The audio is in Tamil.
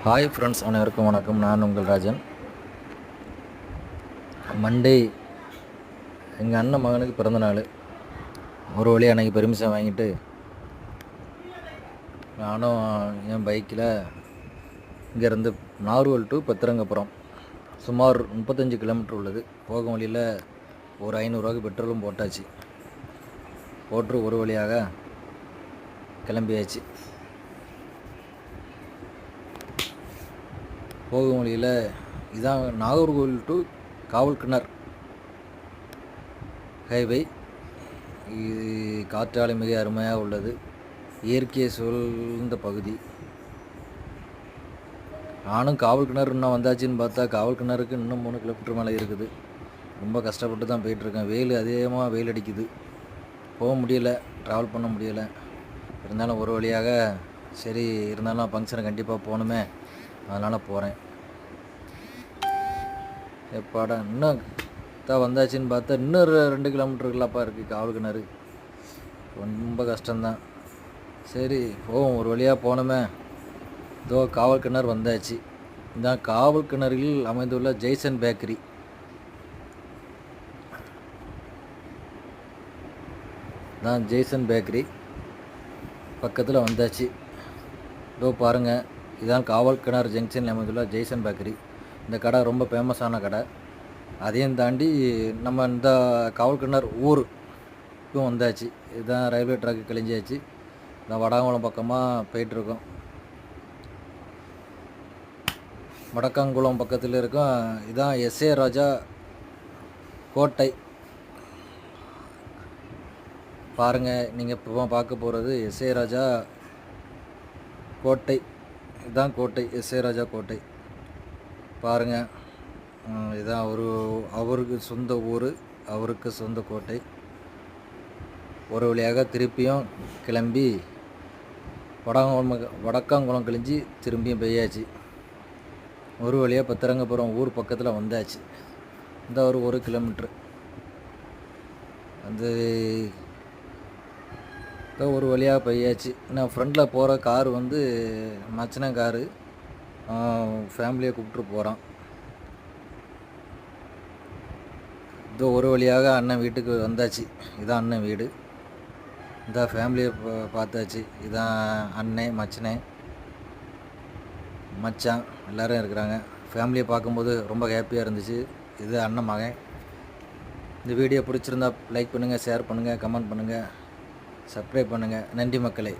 ஹாய் ஃப்ரெண்ட்ஸ், அனைவருக்கும் வணக்கம். நான் உங்கள் ராஜன். மண்டே எங்கள் அண்ணன் மகனுக்கு பிறந்த நாள். ஒரு வழியாக அன்றைக்கி பெர்மிஷன் வாங்கிட்டு நானும் என் பைக்கில் இங்கேருந்து நார்வல் டு பத்திரங்கப்புறம் சுமார் 35 கிலோமீட்டர் உள்ளது. போகும் வழியில் ஒரு 500 பெட்ரோலும் போட்டாச்சு. போட்டு ஒரு வழியாக கிளம்பியாச்சு. போகும் வழியில் இதான் நாகர்கோவில் டு காவல்கிணர் ஹைவே. இது காற்றாலை மிக அருமையாக உள்ளது. இயற்கையை சூழ்ந்த பகுதி. நானும் காவல்கிணறு இன்னும் வந்தாச்சுன்னு பார்த்தா காவல்கிணறுக்கு இன்னும் 3 கிலோமீட்டர் மேலே இருக்குது. ரொம்ப கஷ்டப்பட்டு தான் போயிட்டுருக்கேன். வெயில் அதிகமாக வெயில் அடிக்குது. போக முடியலை, ட்ராவல் பண்ண முடியலை. இருந்தாலும் ஒரு வழியாக சரி, இருந்தாலும் ஃபங்க்ஷனை கண்டிப்பாக போகணுமே, அதனால் போகிறேன். எப்பாடா இன்னும் தான் வந்தாச்சுன்னு பார்த்தா இன்னொரு 2 கிலோமீட்டருக்குலாப்பா இருக்குது காவல்கிணறு. ரொம்ப கஷ்டம்தான். சரி போவோம், ஒரு வழியாக போனோமே. இதோ காவல்கிணறு வந்தாச்சு. இந்த காவல்கிணறில் அமைந்துள்ள ஜெய்சன் பேக்கரி. தான் ஜெய்சன் பேக்கரி பக்கத்தில் வந்தாச்சு. இதோ பாருங்கள், இதுதான் காவல்கிணறு ஜங்ஷனில் அமைந்துள்ள ஜெய்சன் பேக்கரி. இந்த கடை ரொம்ப ஃபேமஸான கடை. அதையும் தாண்டி நம்ம இந்த காவல்கிணறு ஊருக்கும் வந்தாச்சு. இதுதான் ரயில்வே ட்ராக்கு கிழிஞ்சாச்சு. இந்த வடகாங்குளம் பக்கமாக போயிட்டுருக்கோம். வடக்காங்குளம் பக்கத்தில் இருக்கும். இதுதான் எஸ்ஏ ராஜா கோட்டை. பாருங்கள், நீங்கள் இப்போ பார்க்க போகிறது எஸ்ஏ ராஜா கோட்டை. இதுதான் கோட்டை, எஸ்ஏ ராஜா கோட்டை. பாருங்கள், இதுதான் அவருக்கு சொந்த ஊர், அவருக்கு சொந்த கோட்டை. ஒரு வழியாக திருப்பியும் கிளம்பி வடக்காங்குளம் கிழிஞ்சி திரும்பியும் பெய்யாச்சு. ஒரு வழியாக பத்திரங்கப்புறம் ஊர் பக்கத்தில் வந்தாச்சு. இந்த ஒரு 1 கிலோமீட்ரு அந்த ஒரு வழியாக பெய்யாச்சு. நான் ஃப்ரண்டில் போகிற கார் வந்து மச்சின காரு, ஃபேமிலியை கூப்பிட்டு போகிறான். இதோ ஒரு வழியாக அண்ணன் வீட்டுக்கு வந்தாச்சு. இதான் அண்ணன் வீடு. இந்த ஃபேமிலியை பார்த்தாச்சு. இதான் அண்ணன், மச்சினை, மச்சான் எல்லோரும் இருக்கிறாங்க. ஃபேமிலியை பார்க்கும்போது ரொம்ப ஹாப்பியாக இருந்துச்சு. இது அண்ணன் மகன். இந்த வீடியோ பிடிச்சிருந்தா லைக் பண்ணுங்கள், ஷேர் பண்ணுங்கள், கமெண்ட் பண்ணுங்கள், சப்ஸ்கிரைப் பண்ணுங்கள். நன்றி மக்களே.